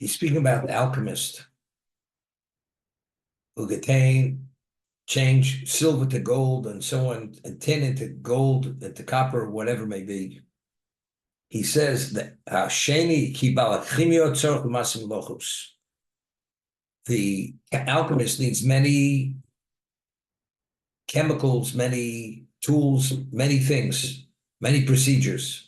He's speaking about the alchemist who could change silver to gold and so on, and tin into gold, into copper, whatever it may be. He says that the alchemist needs many chemicals, many tools, many things, many procedures.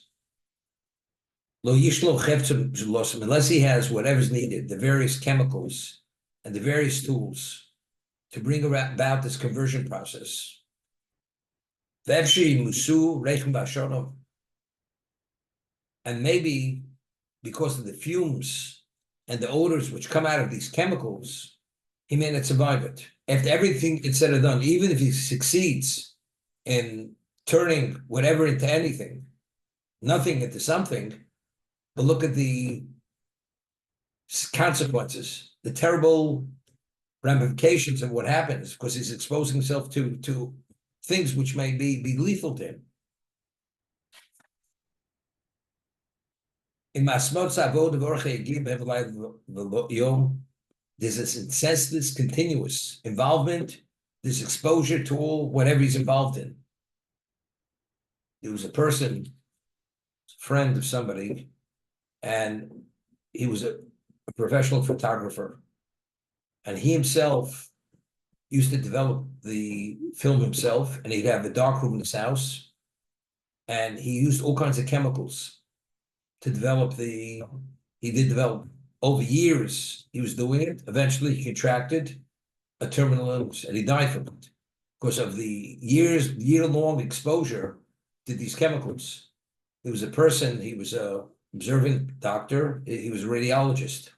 Unless he has whatever's needed, the various chemicals and the various tools to bring about this conversion process. And maybe because of the fumes and the odors which come out of these chemicals, he may not survive it. After everything is said and done, even if he succeeds in turning whatever into anything, nothing into something, but look at the consequences, the terrible ramifications of what happens, because he's exposing himself to things which may be lethal to him. In Masmot Savod of Orche Yom, there's this incessant, continuous involvement, this exposure to all whatever he's involved in. There was a person, a friend of somebody, and he was a professional photographer, and he himself used to develop the film himself, and he'd have a darkroom in his house, and he used all kinds of chemicals to develop he did develop over years. He was doing it. Eventually, he contracted a terminal illness, and he died from it because of the year-long exposure to these chemicals. There was a person, he was a observant doctor, he was a radiologist,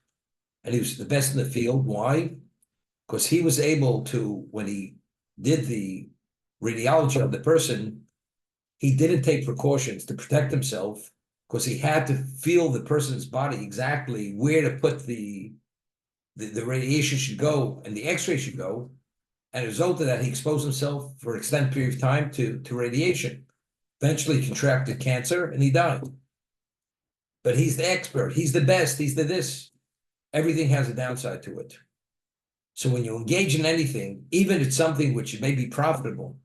and he was the best in the field. Why? Because he was able to, when he did the radiology of the person, he didn't take precautions to protect himself, because he had to feel the person's body exactly where to put the radiation should go and the x-ray should go. And as a result of that, he exposed himself for an extended period of time to radiation. Eventually contracted cancer and he died. But he's the expert, he's the best, he's the this. Everything has a downside to it. So when you engage in anything, even if it's something which may be profitable,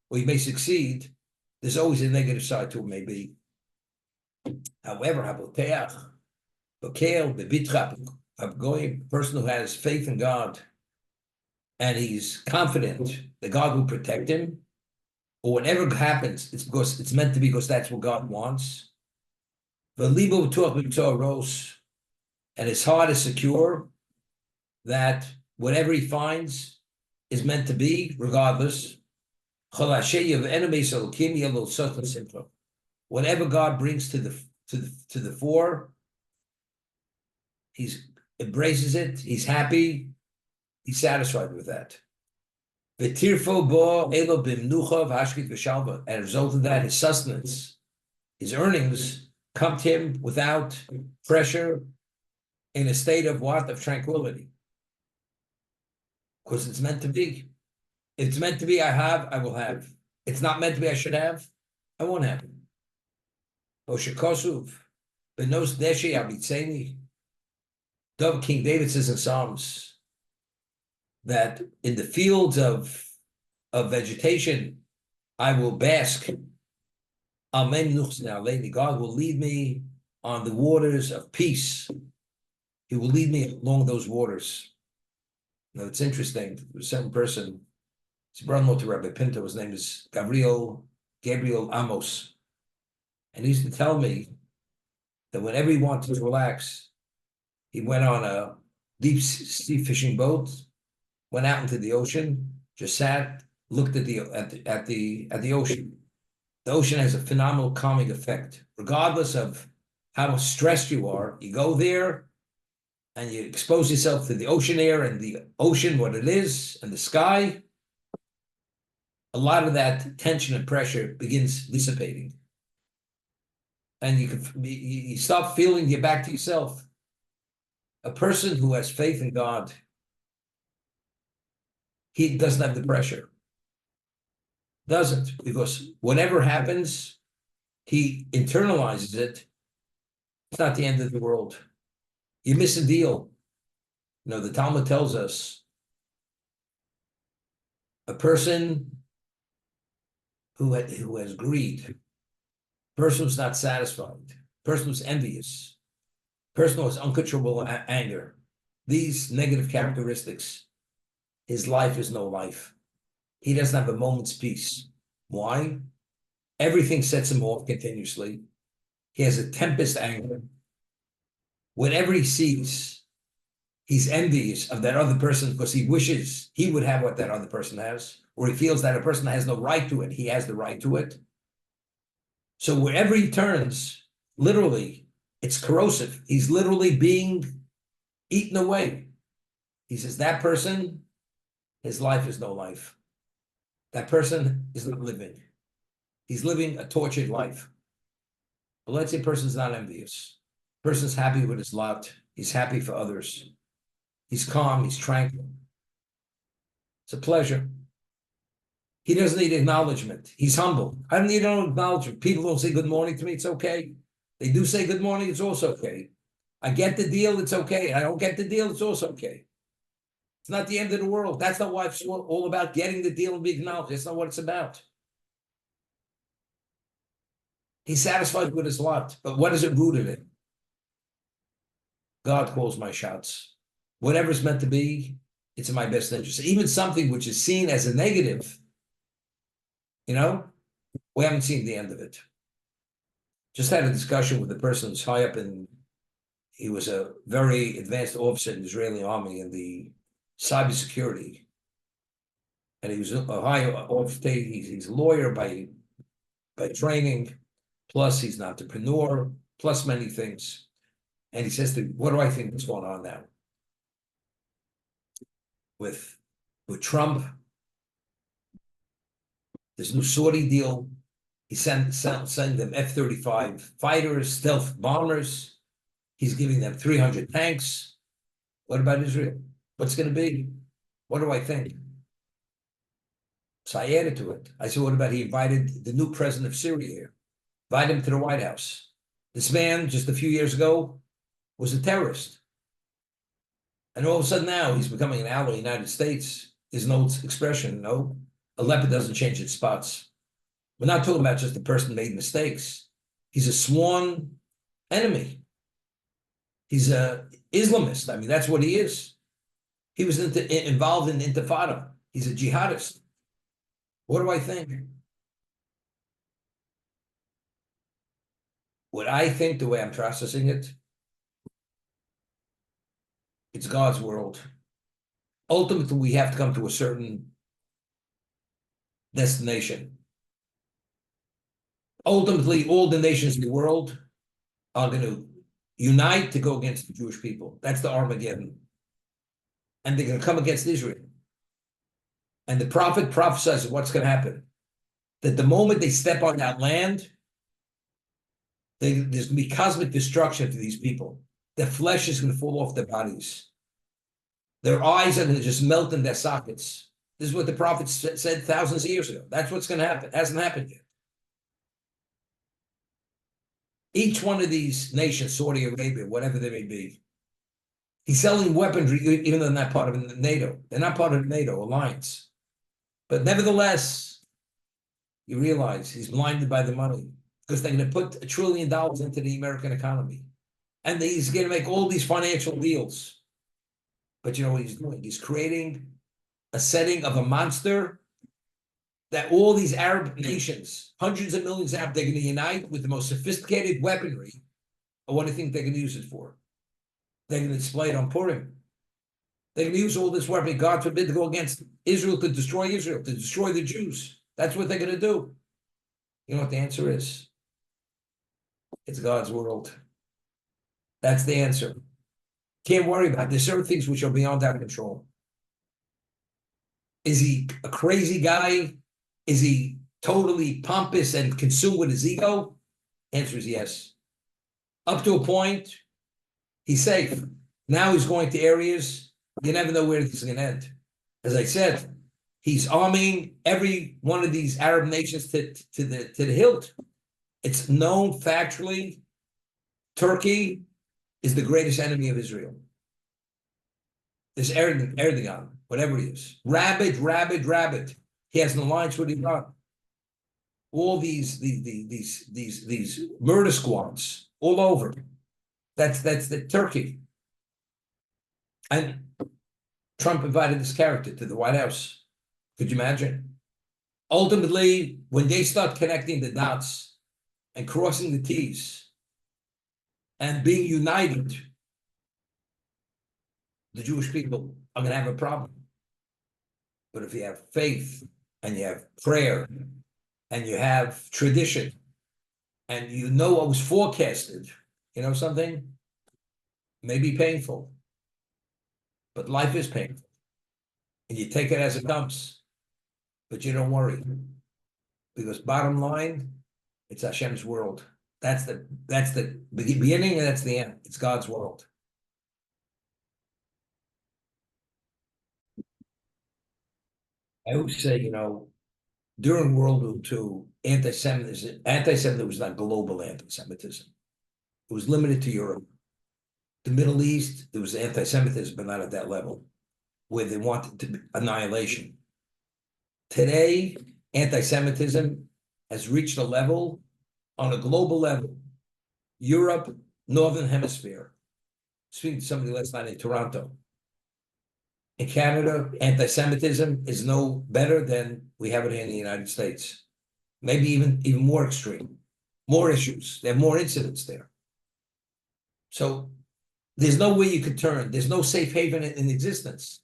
or you may succeed, there's always a negative side to it, maybe. However, the person who has faith in God, and he's confident that God will protect him, or whatever happens, it's because it's meant to be, because that's what God wants. And his heart is secure that whatever he finds is meant to be, regardless. Whatever God brings to the fore, he embraces it, he's happy, he's satisfied with that. And as a result of that, his sustenance, his earnings come to him without pressure, in a state of what? Of tranquility. Because it's meant to be. If it's meant to be, I will have. It's not meant to be, I should have, I won't have it. King David says in Psalms that in the fields of vegetation, I will bask. God will lead me on the waters of peace. He will lead me along those waters. Now, it's interesting. There was some person, his brother-in-law to Rabbi Pinto, his name is Gabriel Amos. And he used to tell me that whenever he wanted to relax, he went on a deep sea fishing boat, went out into the ocean, just sat, looked at the ocean. The ocean has a phenomenal calming effect. Regardless of how stressed you are, you go there and you expose yourself to the ocean air and the ocean, what it is, and the sky. A lot of that tension and pressure begins dissipating. And you stop feeling you're back to yourself. A person who has faith in God, he doesn't have the pressure. Doesn't, because whatever happens, he internalizes it. It's not the end of the world. You miss a deal. The Talmud tells us a person who has greed, person who's not satisfied, person who's envious, person who has uncontrollable anger, these negative characteristics, his life is no life. He doesn't have a moment's peace. Why? Everything sets him off continuously. He has a tempest anger. Whatever he sees, he's envious of that other person because he wishes he would have what that other person has, or he feels that a person has no right to it. He has the right to it. So wherever he turns, literally, it's corrosive. He's literally being eaten away. He says that person, his life is no life. That person is not living. He's living a tortured life. But let's say a person's not envious. Person's happy with his lot. He's happy for others. He's calm. He's tranquil. It's a pleasure. He doesn't need acknowledgement. He's humble. I don't need no acknowledgement. People don't say good morning to me. It's okay. They do say good morning. It's also okay. I get the deal. It's okay. I don't get the deal. It's also okay. It's not the end of the world. That's not why it's all about getting the deal and being acknowledged. That's not what it's about. He's satisfied with his lot. But what is it rooted in? God calls my shots. Whatever's meant to be, it's in my best interest. Even something which is seen as a negative, we haven't seen the end of it. Just had a discussion with the person who's high up he was a very advanced officer in the Israeli army in the cybersecurity. And he was a high officer. He's a lawyer by training, plus he's an entrepreneur, plus many things. And he says to me, what do I think is going on now? With Trump, this new Saudi deal, he sent them F-35 fighters, stealth bombers. He's giving them 300 tanks. What about Israel? What's going to be? What do I think? So I added to it. I said, what about he invited the new president of Syria here? Invite him to the White House. This man, just a few years ago, was a terrorist. And all of a sudden now, he's becoming an ally of the United States. There's an old expression, a leopard doesn't change its spots. We're not talking about just a person who made mistakes. He's a sworn enemy. He's an Islamist. I mean, that's what he is. He was involved in Intifada. He's a jihadist. What do I think? What I think, the way I'm processing it, it's God's world. Ultimately, we have to come to a certain destination. Ultimately, all the nations in the world are going to unite to go against the Jewish people. That's the Armageddon. And they're going to come against Israel. And the prophet prophesies what's going to happen. That the moment they step on that land, there's going to be cosmic destruction for these people. Their flesh is going to fall off their bodies. Their eyes are going to just melt in their sockets. This is what the prophet said thousands of years ago. That's what's going to happen. It hasn't happened yet. Each one of these nations, Saudi Arabia, whatever they may be, he's selling weaponry, even though they're not part of NATO. They're not part of the NATO alliance. But nevertheless, you realize he's blinded by the money because they're going to put $1 trillion into the American economy. And he's going to make all these financial deals. But you know what he's doing? He's creating a setting of a monster that all these Arab nations, hundreds of millions of Arab, they're going to unite with the most sophisticated weaponry. And what do you think they're going to use it for? They're going to display it on Purim. They're going to use all this weaponry, God forbid, to go against Israel, to destroy the Jews. That's what they're going to do. You know what the answer is? It's God's world. That's the answer. Can't worry about it. There's certain things which are beyond our control. Is he a crazy guy? Is he totally pompous and consumed with his ego? Answer is yes. Up to a point, he's safe. Now he's going to areas, you never know where this is going to end. As I said, he's arming every one of these Arab nations to the hilt. It's known factually, Turkey is the greatest enemy of Israel. This Erdogan, whatever he is, rabid. He has an alliance with Iran. All these murder squads all over. That's the Turkey. And Trump invited this character to the White House. Could you imagine? Ultimately, when they start connecting the dots and crossing the T's and being united, the Jewish people are going to have a problem. But if you have faith and you have prayer and you have tradition and you know what was forecasted, you know something? It may be painful, but life is painful. And you take it as it comes, but you don't worry. Because bottom line, it's Hashem's world. That's the beginning and that's the end. It's God's world. I always say, during World War II, anti-Semitism was not global anti-Semitism. It was limited to Europe. The Middle East, there was anti-Semitism, but not at that level, where they wanted to be annihilation. Today, anti-Semitism has reached a level on a global level. Europe, Northern Hemisphere. Speaking to somebody last night in Toronto. In Canada, anti-Semitism is no better than we have it here in the United States. Maybe even more extreme, more issues. There are more incidents there. So there's no way you could turn. There's no safe haven in existence.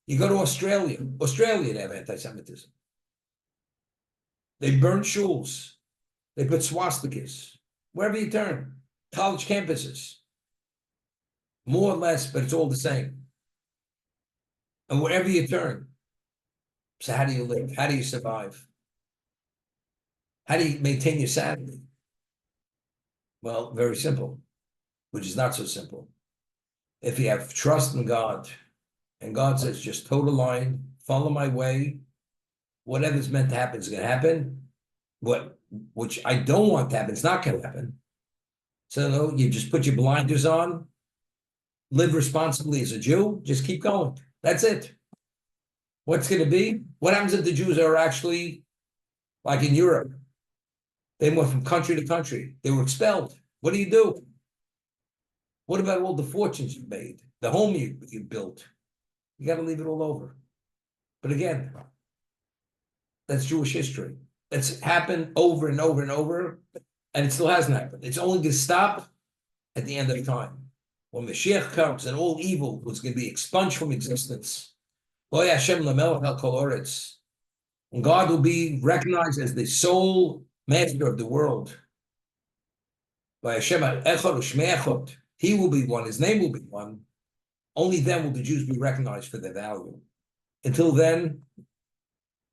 You go to Australia. They have anti-Semitism. They burn shuls. They put swastikas. Wherever you turn, college campuses. More or less, but it's all the same. And wherever you turn. So how do you live? How do you survive? How do you maintain your sanity? Well, very simple, which is not so simple. If you have trust in God, and God says, just toe the line, follow my way, whatever's meant to happen is going to happen. Which I don't want to happen, it's not going to happen. So no, you just put your blinders on, live responsibly as a Jew, just keep going. That's it. What's going to be? What happens if the Jews are actually like in Europe? They went from country to country. They were expelled. What do you do? What about all the fortunes you made, the home you built? You got to leave it all over. But again, that's Jewish history. It's happened over and over and over, and it still hasn't happened. It's only going to stop at the end of time. When Mashiach comes and all evil was going to be expunged from existence. And God will be recognized as the sole master of the world. He will be one, his name will be one. Only then will the Jews be recognized for their value. Until then,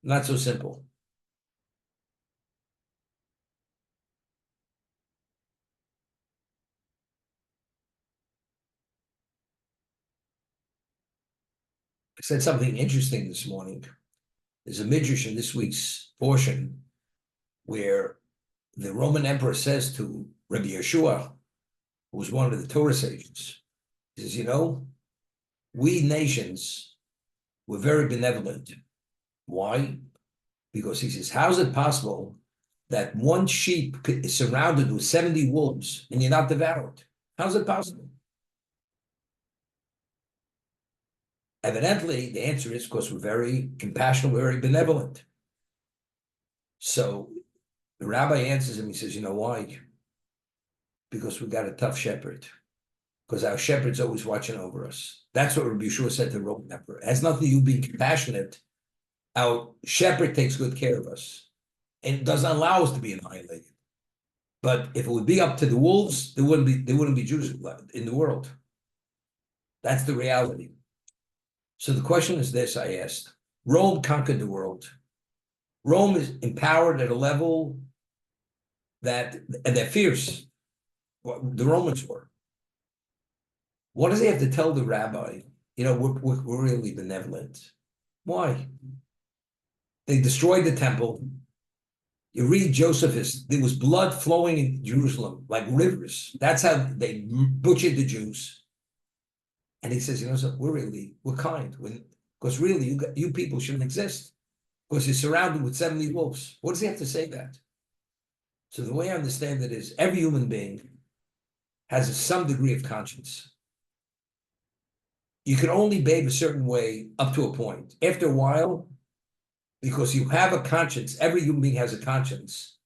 not so simple. I said something interesting this morning. There's a midrash in this week's portion where the Roman emperor says to Rabbi Yeshua, who was one of the Torah sages, he says, we nations were very benevolent. Why? Because he says, how's it possible that one sheep is surrounded with 70 wolves and you're not devoured? How's it possible? Evidently, the answer is because we're very compassionate, we're very benevolent. So the rabbi answers him, he says, why? Because we got a tough shepherd. Because our shepherd's always watching over us. That's what Rabbi Yeshua said to the Roman emperor. It has nothing to do with being compassionate. Our shepherd takes good care of us and doesn't allow us to be annihilated. But if it would be up to the wolves, there wouldn't be Jews in the world. That's the reality. So the question is this, I asked. Rome conquered the world. Rome is empowered at a level and they're fierce. The Romans were. What does he have to tell the rabbi? We're really benevolent. Why? They destroyed the temple. You read Josephus, there was blood flowing in Jerusalem like rivers. That's how they butchered the Jews. And he says, so we're kind. Because really, you people shouldn't exist. Because you're surrounded with 70 wolves. What does he have to say that? So the way I understand it is every human being has some degree of conscience. You can only behave a certain way up to a point. After a while, because you have a conscience, every human being has a conscience,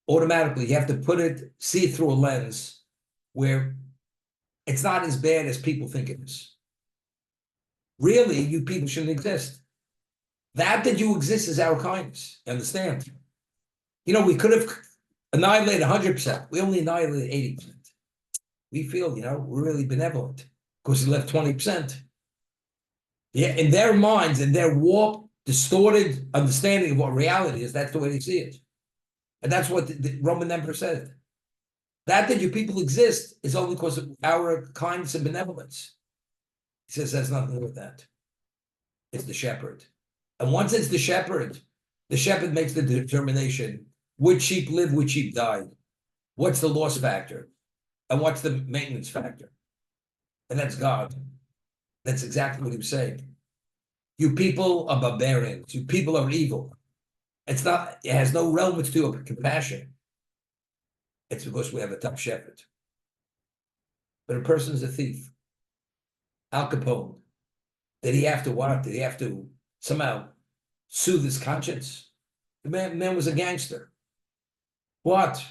automatically you have to see it through a lens where it's not as bad as people think it is. Really, you people shouldn't exist. That you exist is our kindness. You understand? We could have annihilated 100%. We only annihilated 80%. We feel, we're really benevolent because we left 20%. Yeah, in their minds, in their warped, distorted understanding of what reality is, that's the way they see it. And that's what the Roman emperor said. That you people exist is only because of our kindness and benevolence. He says that's nothing to do with that. It's the shepherd. And once it's the shepherd makes the determination which sheep live, which sheep die. What's the loss factor? And what's the maintenance factor? And that's God. That's exactly what he was saying. You people are barbarians. You people are evil. It has no relevance to compassion. It's because we have a top shepherd. But a person is a thief. Al Capone. Did he have to what? Did he have to somehow soothe his conscience? The man was a gangster. What?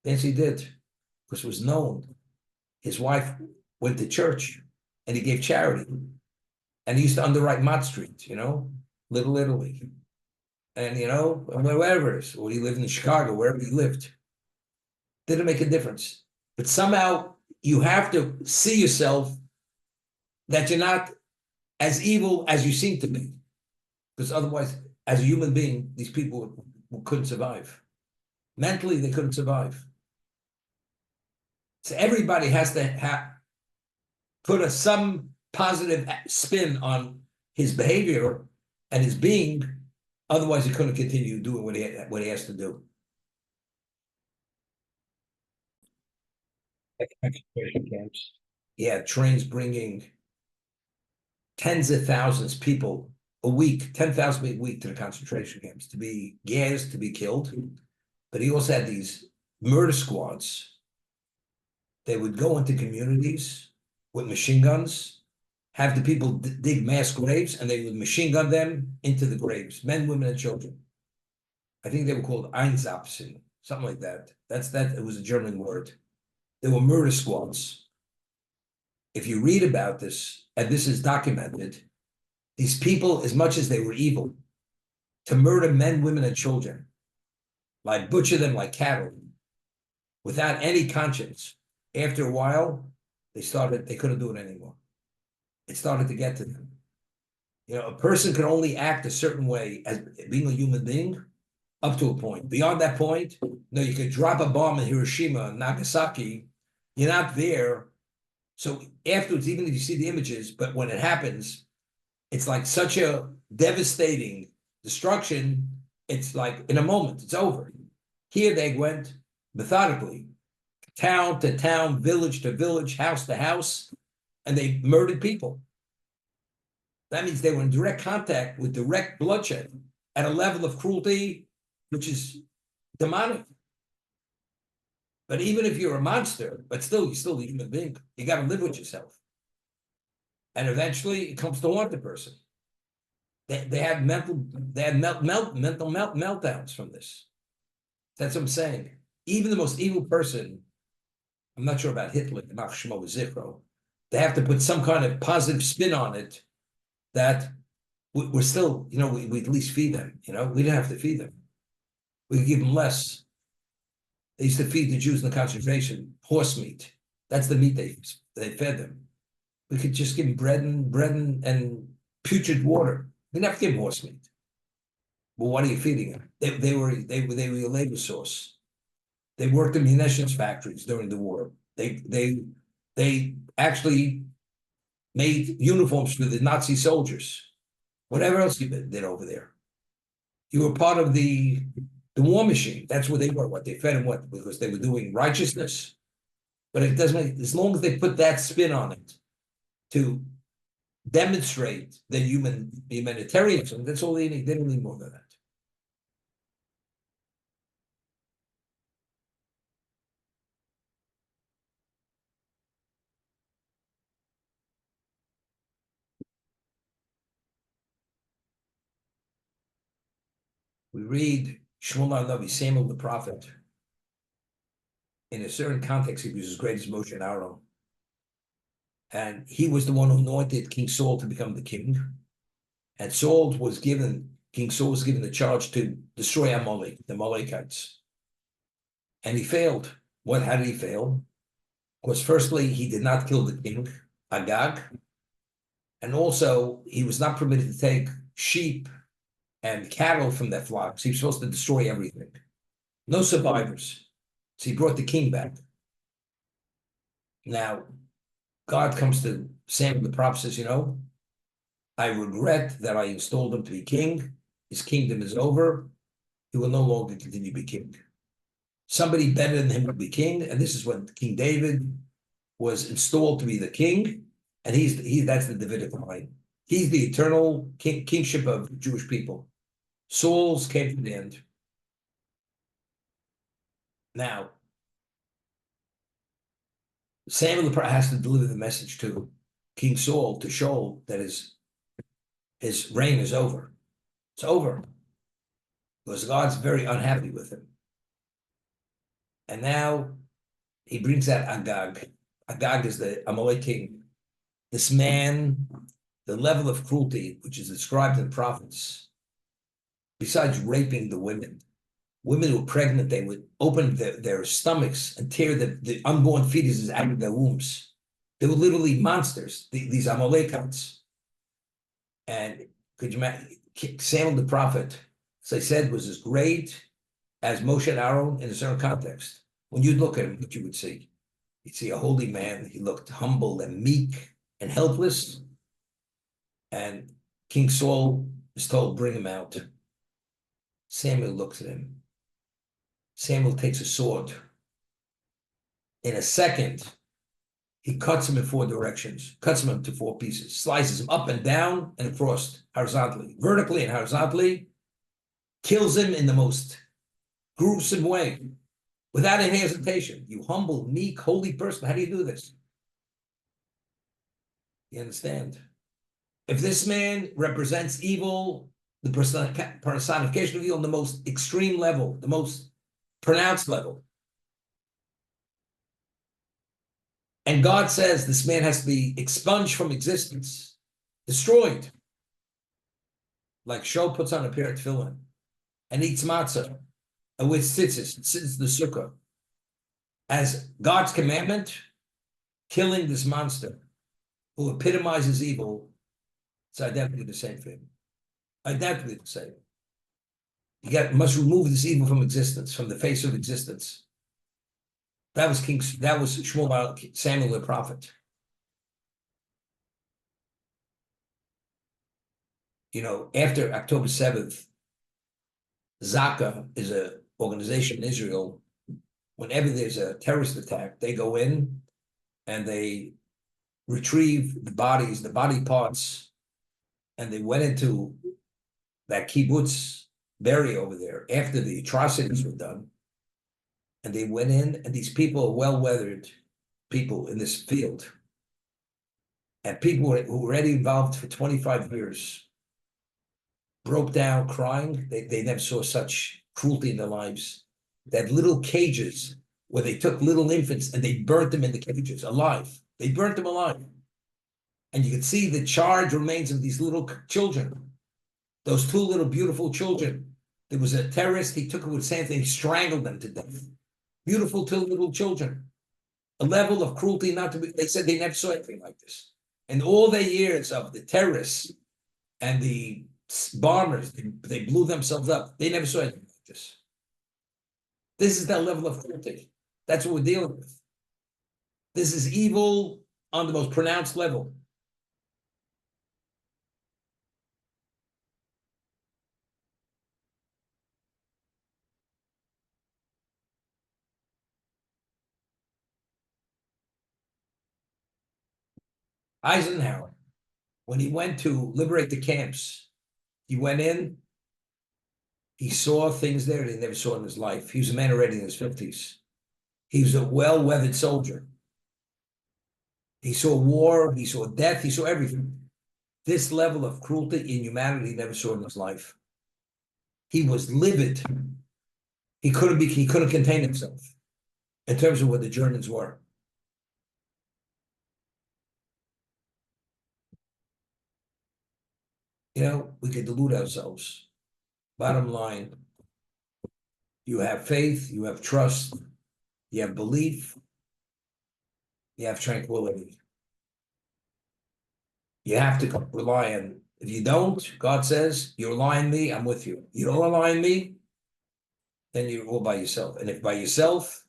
Yes, he did. Because it was known. His wife went to church and he gave charity. And he used to underwrite Mott Street, Little Italy. And, wherever it is, or he lived in Chicago, wherever he lived. Didn't make a difference. But somehow you have to see yourself that you're not as evil as you seem to be. Because otherwise, as a human being, these people couldn't survive. Mentally, they couldn't survive. So everybody has to put some positive spin on his behavior and his being. Otherwise, he couldn't continue doing what he has to do. Camps. Yeah, trains bringing tens of thousands of people a week, 10,000 a week to the concentration camps to be gassed, to be killed. But he also had these murder squads. They would go into communities with machine guns, have the people dig mass graves, and they would machine gun them into the graves, men, women, and children. I think they were called Einsapsen, something like that. It was a German word. They were murder squads. If you read about this, and this is documented, these people, as much as they were evil, to murder men, women, and children, like butcher them like cattle, without any conscience. After a while, they couldn't do it anymore. It started to get to them. A person can only act a certain way as being a human being up to a point. Beyond that point, you could drop a bomb in Hiroshima and Nagasaki. You're not there. So afterwards, even if you see the images, but when it happens, it's like such a devastating destruction. It's like in a moment, it's over. Here they went methodically, town to town, village to village, house to house, and they murdered people. That means they were in direct contact with direct bloodshed at a level of cruelty which is demonic. But even if you're a monster, but still, you're still a human being. You got to live with yourself. And eventually it comes to haunt the person. They had mental meltdowns from this. That's what I'm saying. Even the most evil person, I'm not sure about Hitler, they have to put some kind of positive spin on it that we're still, we at least feed them. We didn't have to feed them. We could give them less. They used to feed the Jews in the concentration horse meat. That's the meat they fed them. We could just give them bread and putrid water. We didn't have to give them horse meat. Well, what are you feeding them? They were your labor source. They worked in munitions factories during the war. They actually made uniforms for the Nazi soldiers. Whatever else you did over there. You were part of the the war machine. That's what they were. What they fed him, what because they were doing righteousness. But it doesn't make, as long as they put that spin on it to demonstrate the humanitarianism, that's all they need. They don't need more than that. We read Shmuel Navi, Samuel the prophet. In a certain context, he was as great as Moshe and Aaron. And he was the one who anointed King Saul to become the king. And King Saul was given the charge to destroy Amalek, the Amalekites. And he failed. How did he fail? Because firstly, he did not kill the king, Agag. And also, he was not permitted to take sheep and cattle from their flocks. He was supposed to destroy everything. No survivors. So he brought the king back. Now, God comes to Samuel the prophet, says, I regret that I installed him to be king. His kingdom is over. He will no longer continue to be king. Somebody better than him will be king. And this is when King David was installed to be the king. And that's the Davidic line. He's the eternal kingship of the Jewish people. Saul's came to the end. Now, Samuel the prophet has to deliver the message to King Saul to show that his reign is over. It's over. Because God's very unhappy with him. And now he brings out Agag. Agag is the Amalek king. This man, the level of cruelty, which is described in the prophets, besides raping the women who were pregnant, they would open their stomachs and tear the unborn fetuses out of their wombs. They were literally monsters, these Amalekites. And could you imagine, Samuel the prophet, as I said, was as great as Moshe and Aaron in a certain context. When you'd look at him, what you would see? You'd see a holy man. He looked humble and meek and helpless. And King Saul is told, bring him out. Samuel looks at him. Samuel takes a sword. In a second, he cuts him in 4 directions, cuts him into 4 pieces, slices him up and down and across horizontally, vertically and horizontally, kills him in the most gruesome way, without any hesitation. You humble, meek, holy person, how do you do this? You understand? If this man represents evil, the personification of evil on the most extreme level, the most pronounced level, and God says this man has to be expunged from existence, destroyed, like Shol puts on a pair of tefillin and eats matzah and with sits the sukkah, as God's commandment, killing this monster who epitomizes evil, it's identically the same for him. Identically the same. Must remove this evil from existence, from the face of existence. That was Shmuel, Samuel the prophet. After October 7th, Zaka is an organization in Israel. Whenever there's a terrorist attack, they go in and they retrieve the body parts, and they went into that kibbutz berry over there after the atrocities were done. And they went in, and these people are well-weathered people in this field. And people who were already involved for 25 years broke down crying. They never saw such cruelty in their lives. They had little cages where they took little infants and they burnt them in the cages alive. They burnt them alive. And you could see the charred remains of these little children, those 2 little beautiful children. There was a terrorist, he took it with sand and he strangled them to death. Beautiful 2 little children. A level of cruelty not to be, they said they never saw anything like this. And all the years of the terrorists and the bombers, they blew themselves up. They never saw anything like this. This is that level of cruelty. That's what we're dealing with. This is evil on the most pronounced level. Eisenhower, when he went to liberate the camps, he went in, he saw things there that he never saw in his life. He was a man already in his 50s. He was a well-weathered soldier. He saw war, he saw death, he saw everything. This level of cruelty, inhumanity, he never saw in his life. He was livid. He couldn't contain himself in terms of what the Germans were. We could delude ourselves. Bottom line, you have faith, you have trust, you have belief, you have tranquility. You have to rely on. If you don't, God says, you rely on me, I'm with you. You don't rely on me, then you're all by yourself. And if by yourself,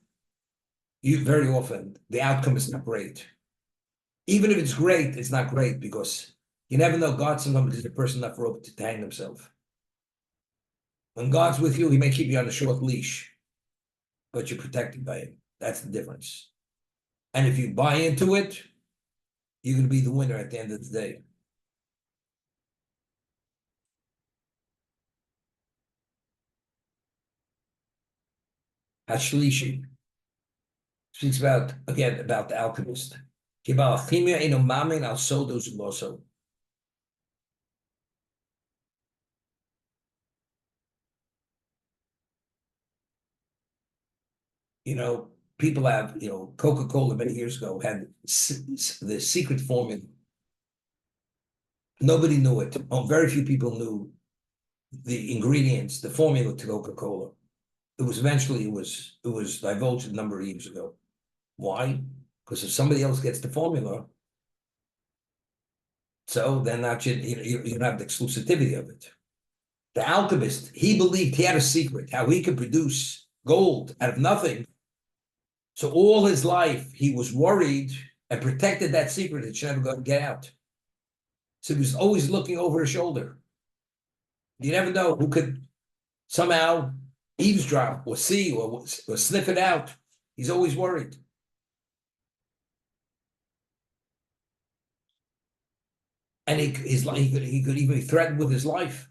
you very often, the outcome is not great. Even if it's great, it's not great because you never know. God sometimes gives a person enough rope to hang himself. When God's with you, he may keep you on a short leash, but you're protected by him. That's the difference. And if you buy into it, you're going to be the winner at the end of the day. Hashlishi speaks about the alchemist. People have, Coca-Cola many years ago had the secret formula. Nobody knew it. Very few people knew the ingredients, the formula to Coca-Cola. It was divulged a number of years ago. Why? Because if somebody else gets the formula, so then you don't have the exclusivity of it. The alchemist, he believed he had a secret, how he could produce gold out of nothing. So all his life, he was worried and protected that secret. It should never get out. So he was always looking over his shoulder. You never know who could somehow eavesdrop or see or sniff it out. He's always worried. And he could even be threatened with his life.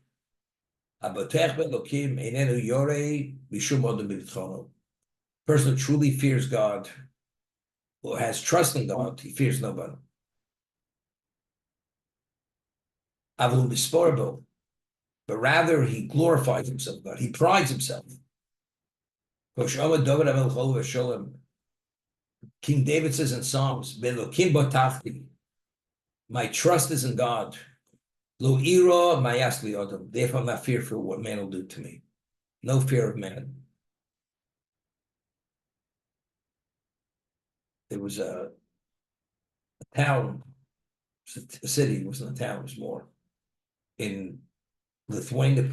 Person who truly fears God or has trust in God, he fears nobody. But rather he glorifies himself, God. He prides himself. King David says in Psalms, my trust is in God. Therefore, I'm not fearful what man will do to me. No fear of man. There was a town, a city, it wasn't a town, it was more, in Lithuania,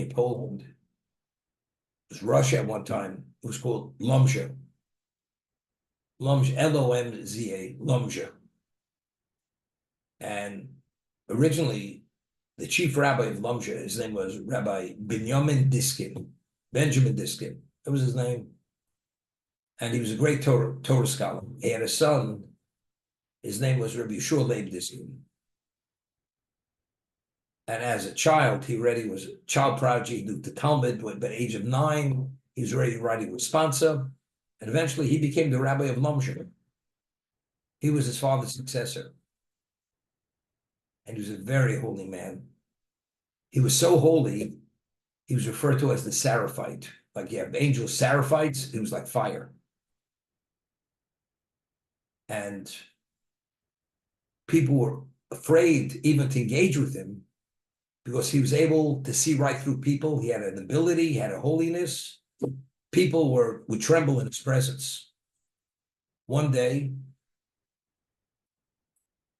Poland. It was Russia at one time. It was called Lumzha. Lomza, Lumzha. And originally, the chief rabbi of Lumzha, his name was Rabbi Benjamin Diskin. That was his name. And he was a great Torah scholar. He had a son, his name was Rabbi Yeshua Leib Diskin. And as a child, he already was a child prodigy, he knew the Talmud, but at the age of 9, he was already writing responsa, and eventually he became the rabbi of Lumzha. He was his father's successor. And he was a very holy man. He was so holy, he was referred to as the Seraphite. Like you have angels, Seraphites, he was like fire. And people were afraid even to engage with him because he was able to see right through people. He had an ability, he had a holiness. People would tremble in his presence. One day,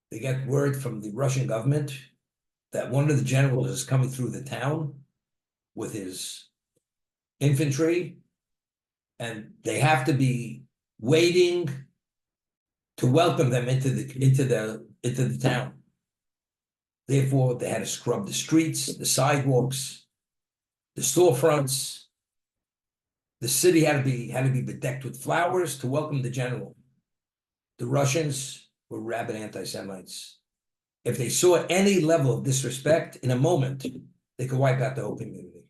they get word from the Russian government that one of the generals is coming through the town with his infantry, and they have to be waiting to welcome them into the town. Therefore, they had to scrub the streets, the sidewalks, the storefronts. The city had to be bedecked with flowers to welcome the general. The Russians were rabid anti-Semites. If they saw any level of disrespect in a moment, they could wipe out the whole community.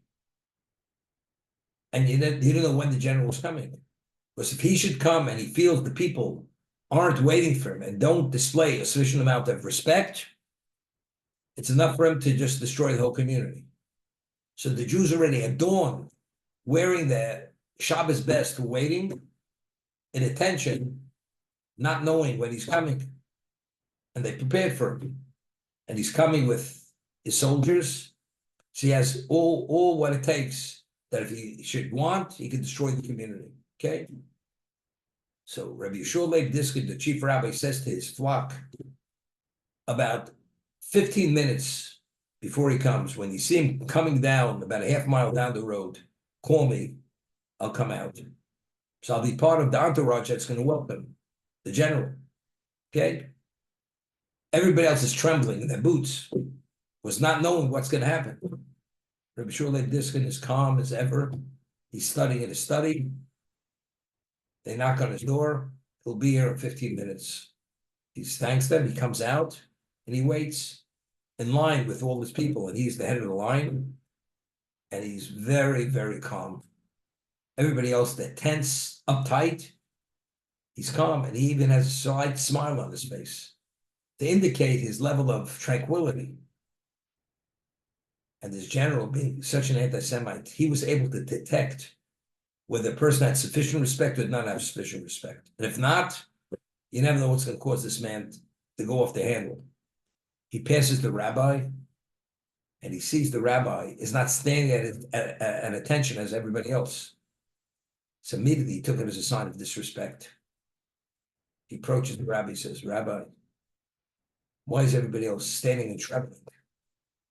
And he didn't know when the general was coming. Because if he should come and he feels the people aren't waiting for him and don't display a sufficient amount of respect, it's enough for him to just destroy the whole community. So the Jews already at dawn, wearing their Shabbos best, were waiting in attention, not knowing when he's coming. And they prepared for him. And he's coming with his soldiers. So he has all what it takes, that if he should want, he could destroy the community. Okay? So Rabbi Yeshua Leib Diskin, the chief rabbi, says to his flock, about 15 minutes before he comes, when you see him coming down about a half mile down the road, call me, I'll come out. So I'll be part of the entourage that's going to welcome the general. Okay? Everybody else is trembling in their boots, was not knowing what's going to happen. Rabbi Yeshua Leib Diskin is calm as ever. He's studying in his study. They knock on his door. He'll be here in 15 minutes. He thanks them. He comes out and he waits in line with all his people. And he's the head of the line. And he's very, very calm. Everybody else, they're tense, uptight. He's calm. And he even has a slight smile on his face to indicate his level of tranquility. And this general, being such an anti-Semite, he was able to detect whether a person had sufficient respect or did not have sufficient respect. And if not, you never know what's going to cause this man to go off the handle. He passes the rabbi, and he sees the rabbi is not standing at attention as everybody else. So immediately he took it as a sign of disrespect. He approaches the rabbi, says, Rabbi, why is everybody else standing and trembling?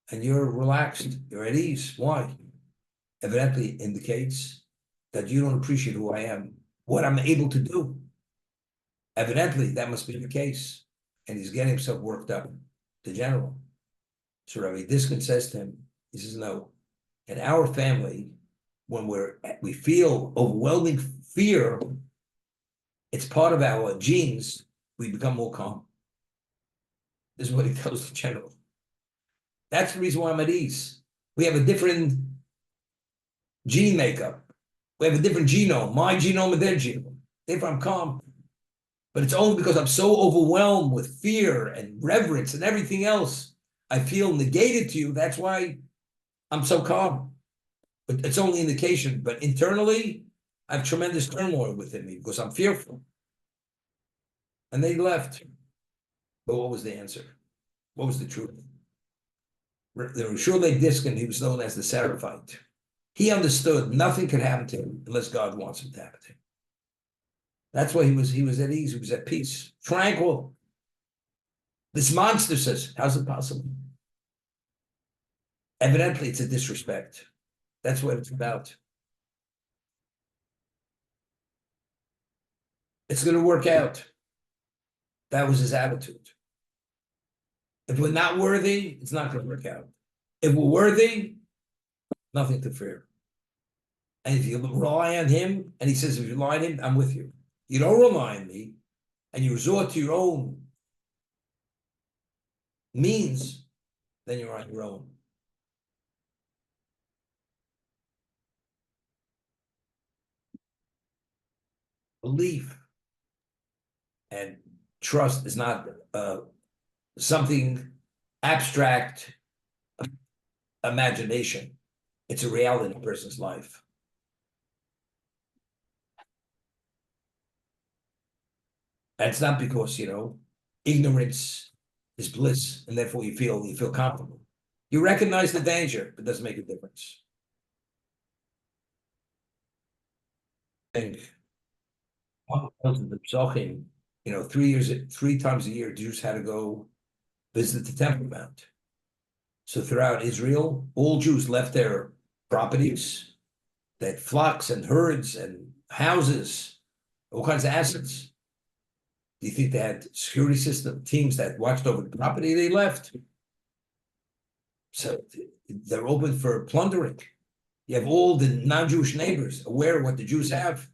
And you're relaxed, you're at ease. Why? Evidently indicates that you don't appreciate who I am, what I'm able to do. Evidently, that must be the case. And he's getting himself worked up, the general. So Rabbi Diskin says to him, he says, no, in our family, when we feel overwhelming fear, it's part of our genes, we become more calm. This is what he tells the general. That's the reason why I'm at ease. We have a different gene makeup. We have a different genome, my genome and their genome. Therefore, I'm calm. But it's only because I'm so overwhelmed with fear and reverence and everything else, I feel negated to you. That's why I'm so calm. But it's only indication. But internally, I have tremendous turmoil within me because I'm fearful. And they left. But what was the answer? What was the truth? The Rishur Leib Diskin, he was known as the Seraphite. He understood nothing could happen to him unless God wants it to happen to him. That's why he was at ease, he was at peace, tranquil. This monster says, how's it possible? Evidently, it's a disrespect. That's what it's about. It's going to work out. That was his attitude. If we're not worthy, it's not going to work out. If we're worthy, nothing to fear. And if you rely on him, and he says, if you rely on him, I'm with you. You don't rely on me, and you resort to your own means, then you're on your own. Belief and trust is not something abstract imagination. It's a reality in a person's life. And it's not because, ignorance is bliss, and therefore you feel comfortable. You recognize the danger, but it doesn't make a difference. And one of the Psochim, 3 times a year, Jews had to go visit the Temple Mount. So throughout Israel, all Jews left their properties, they had flocks and herds and houses, all kinds of assets. Do you think they had security system teams that watched over the property they left? So they're open for plundering. You have all the non-Jewish neighbors aware of what the Jews have.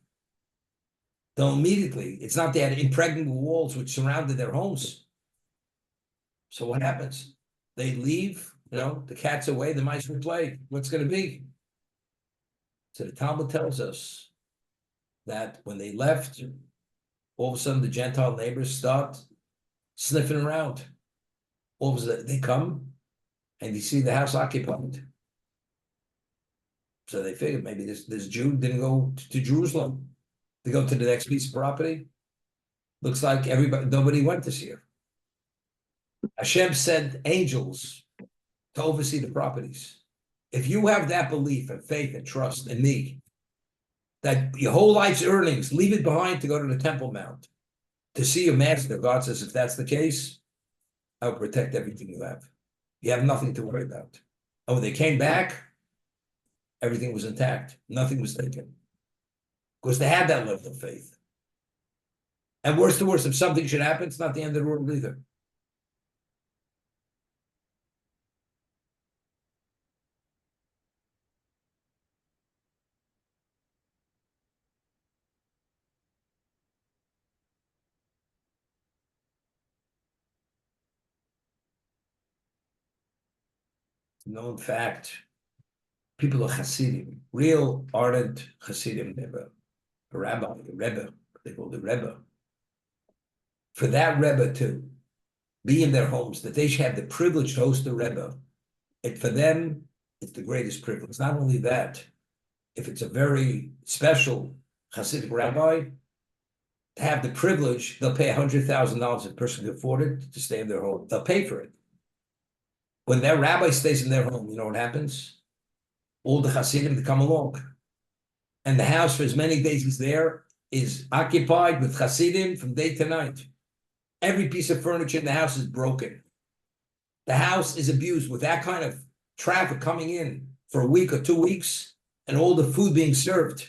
they'll immediately, it's not they had impregnable walls which surrounded their homes. So what happens? They leave, the cat's away, the mice will play. What's going to be? So the Talmud tells us that when they left, all of a sudden the Gentile neighbors start sniffing around. All of a sudden they come and you see the house occupied. So they figured maybe this Jew didn't go to Jerusalem to go to the next piece of property. Looks like nobody went this year. Hashem sent angels to oversee the properties. If you have that belief and faith and trust in me, that your whole life's earnings, leave it behind to go to the Temple Mount, to see your master, God says, if that's the case, I will protect everything you have. You have nothing to worry about. And when they came back, everything was intact. Nothing was taken. Because they had that level of faith. And worse to worse, if something should happen, it's not the end of the world either. Known fact, people are Hasidim, real ardent Hasidim. They have a rabbi, a Rebbe, they call the Rebbe. For that Rebbe to be in their homes, that they should have the privilege to host the Rebbe, for them, it's the greatest privilege. Not only that, if it's a very special Hasidic rabbi, to have the privilege, they'll pay $100,000 if a person can afford it to stay in their home. They'll pay for it. When that rabbi stays in their home, you know what happens? All the Hasidim to come along. And the house, for as many days as there, is occupied with Hasidim from day to night. Every piece of furniture in the house is broken. The house is abused with that kind of traffic coming in for a week or 2 weeks, and all the food being served,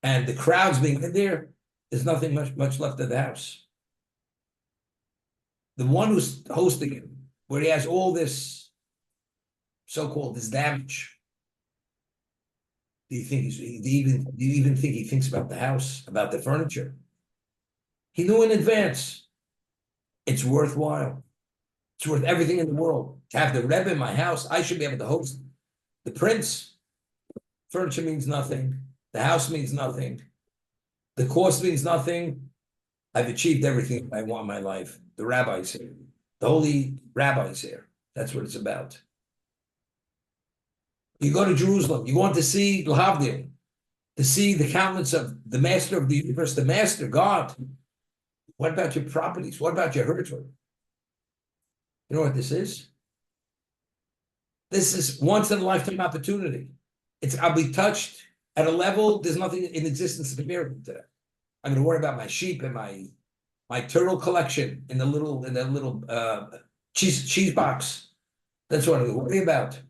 and the crowds being in there. There's nothing much left of the house. The one who's hosting it, where he has all this so-called this damage. Do you even think he thinks about the house, about the furniture? He knew in advance. It's worthwhile. It's worth everything in the world. To have the Rebbe in my house, I should be able to host the prince. Furniture means nothing. The house means nothing. The cost means nothing. I've achieved everything I want in my life. The rabbi's here. The holy rabbi's here. That's what it's about. You go to Jerusalem, you want to see L'havdil, to see the countenance of the master of the universe, the master, God. What about your properties? What about your heritage? You know what this is? This is once in a lifetime opportunity. I'll be touched at a level, there's nothing in existence to compare to that. I'm going to worry about my sheep and my turtle collection in the little cheese box. That's what I'm going to worry about.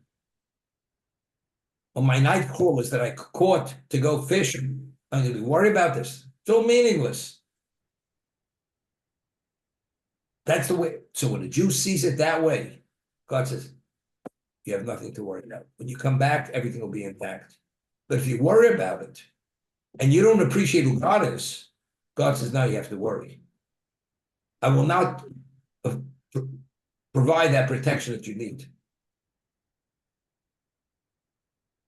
Or my night crawlers that I caught to go fishing. I'm going to be worried about this. It's all meaningless. That's the way. So when a Jew sees it that way, God says, you have nothing to worry about. When you come back, everything will be intact. But if you worry about it and you don't appreciate who God is, God says, now you have to worry. I will not provide that protection that you need.